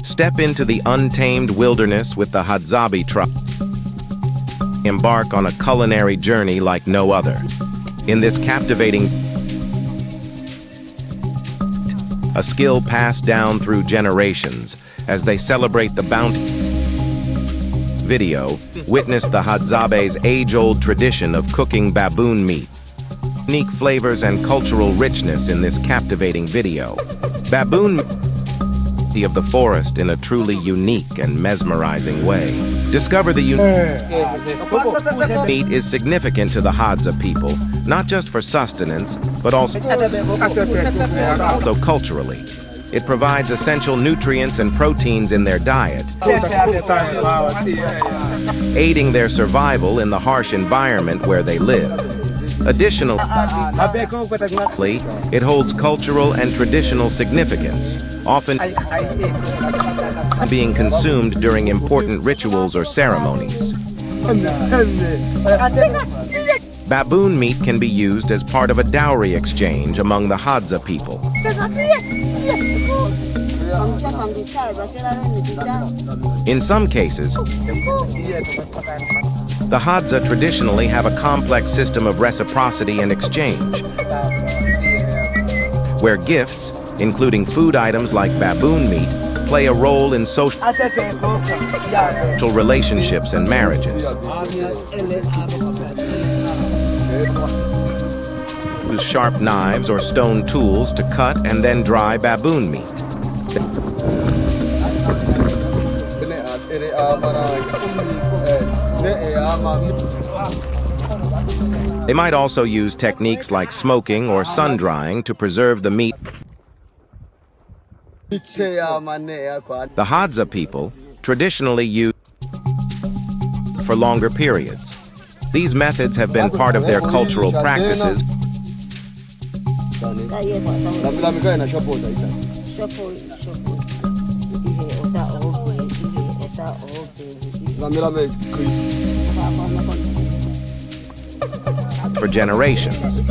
Step into the untamed wilderness with the Hadzabe tribe. Embark on a culinary journey like no other. In this captivating, a skill passed down through generations as they celebrate the bounty. Video, witness the Hadzabe's age-old tradition of cooking baboon meat. Unique flavors and cultural richness in this captivating video. Baboon meat of the forest in a truly unique and mesmerizing way. Discover the unique meat is significant to the Hadza people, not just for sustenance, but also culturally. It provides essential nutrients and proteins in their diet, aiding their survival in the harsh environment where they live. Additionally, it holds cultural and traditional significance, often being consumed during important rituals or ceremonies. Baboon meat can be used as part of a dowry exchange among the Hadza people. In some cases, the Hadza traditionally have a complex system of reciprocity and exchange, where gifts, including food items like baboon meat, play a role in social relationships and marriages. Use sharp knives or stone tools to cut and then dry baboon meat. They might also use techniques like smoking or sun-drying to preserve the meat. The Hadza people traditionally use for longer periods. These methods have been part of their cultural practices. For generations.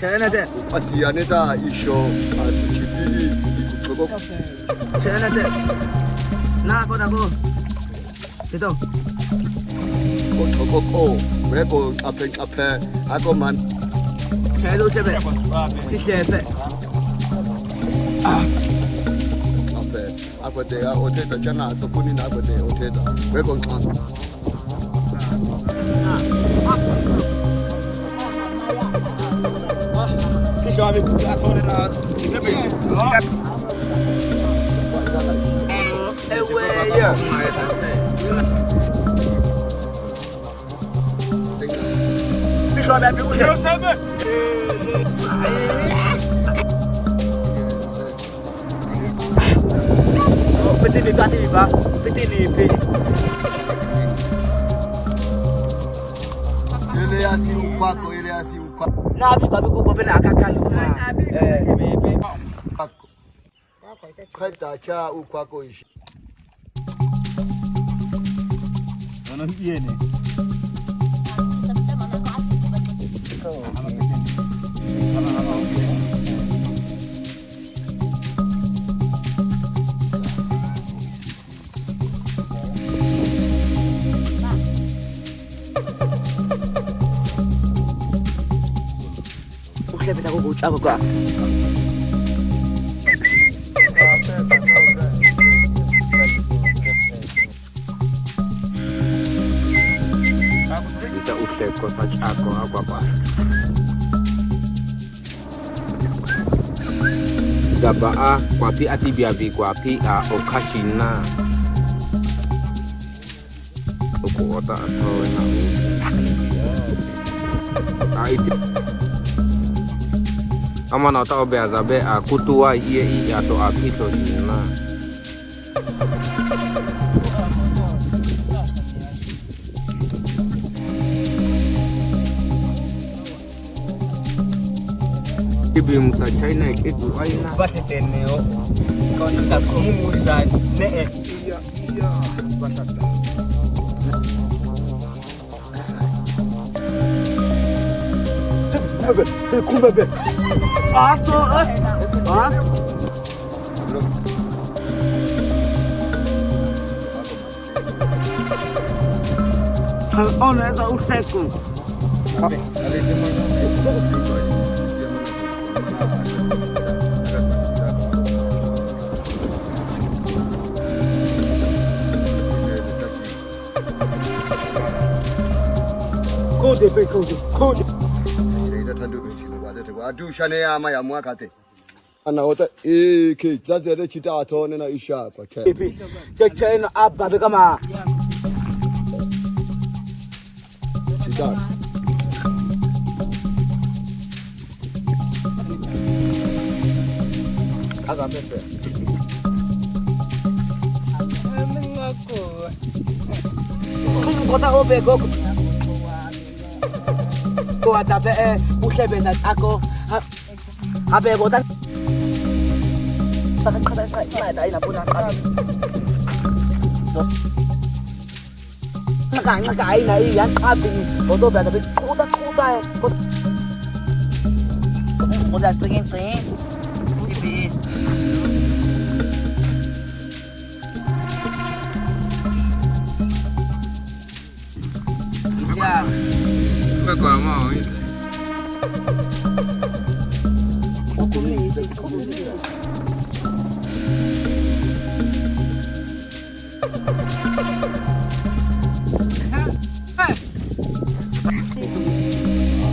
Çenede. Asiyane da işo. Çiftliği. Çabuk. Çenede. Ne yapalım bu? Çeto. Çabuk o. Ve bu ape. Akoman. Çelo sebe. Kişepe. Ape de oteta chana topuni na ape de oteta. Ve konkan. Kişi abi atorena. Ewe ya. Kişi abi bir uçak. Petit les gars, il va. Petit les pays. Ele asi ukwako, ele asi ukwako. Na abi kwa biko bena akakaluma. Khaita cha ukwako ishi. Ono biene. Saya bisa aku ucap kok. Kita ucap kok saja aku apa. Zabaa kwapi ati biabi kwapi a okashina. Oku ota atau na. Itu ama na ta obe azabe a kutua iye ato apito sina gibi musa China itu aina basi teneo kono ta kumuriza ne iya basata kumbe Ato, Ona essa usteku. Kode. Adu shane ama ya mwakate. Ana wata ke zazere chita atone na isha kwa ke. Cheche na abba kama. Chita. Aga pepe. Ngako. Kota obe go. Ko atabe usebe na ako. Abe botan. Ada ina puna kami. Nakai na iyan abi. Bodo ba tabi kuda. Kuda tingin. Gibi. Ya. Kau mau ini.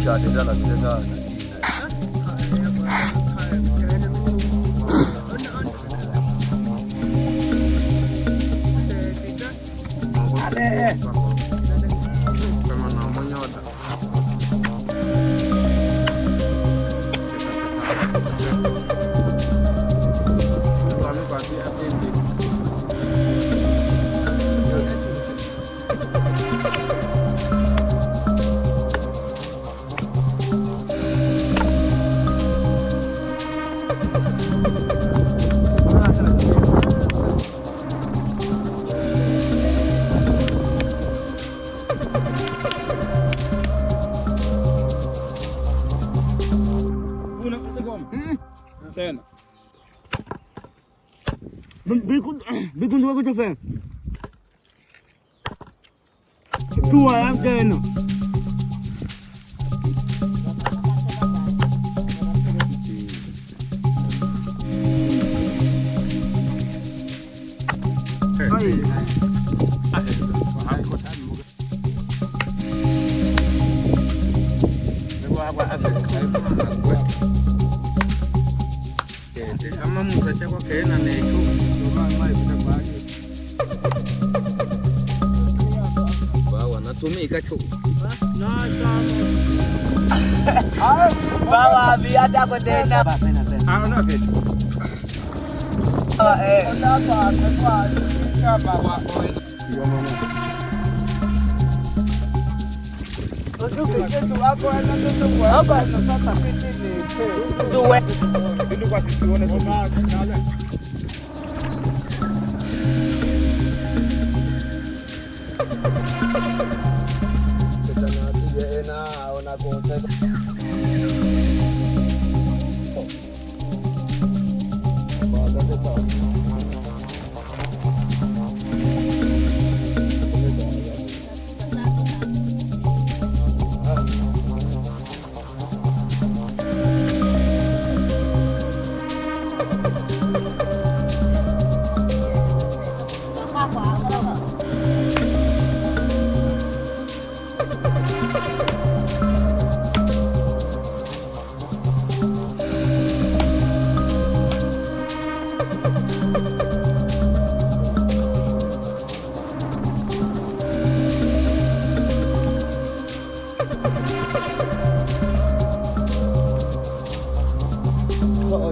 Jadi dah lah kita dah. Bikun dua kita fe. Tua yang kena. Ama musa chako kena na iko mai vitabaje bawa natumika cho na sana bawa viada kwa tena ana vipi ona kwa kama wa yo mama kitu hapo anaanza kwa hapa sasa piti ni tuwe ili kwa sisi tuone kwa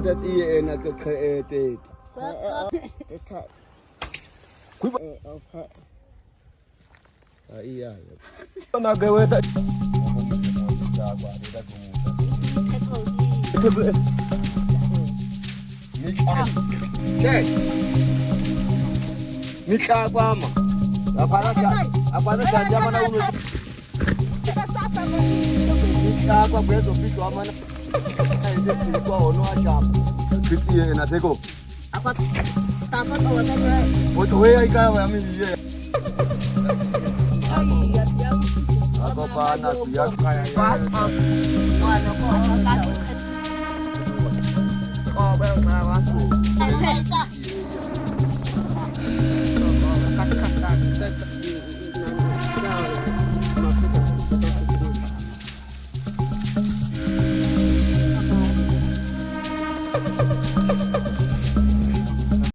that na created. Iya. Na gawe ta. Nika kwama. Apana jamaa na ulo. Nika kwa kwezo bitu amana. Kwa ono achapa. Kiti na teko. Apa tapa kwa tapa. Oto wewe ikawa mimi yeye. Apa pana siya kaya. Mwana kwa tata. Oh, bana wako.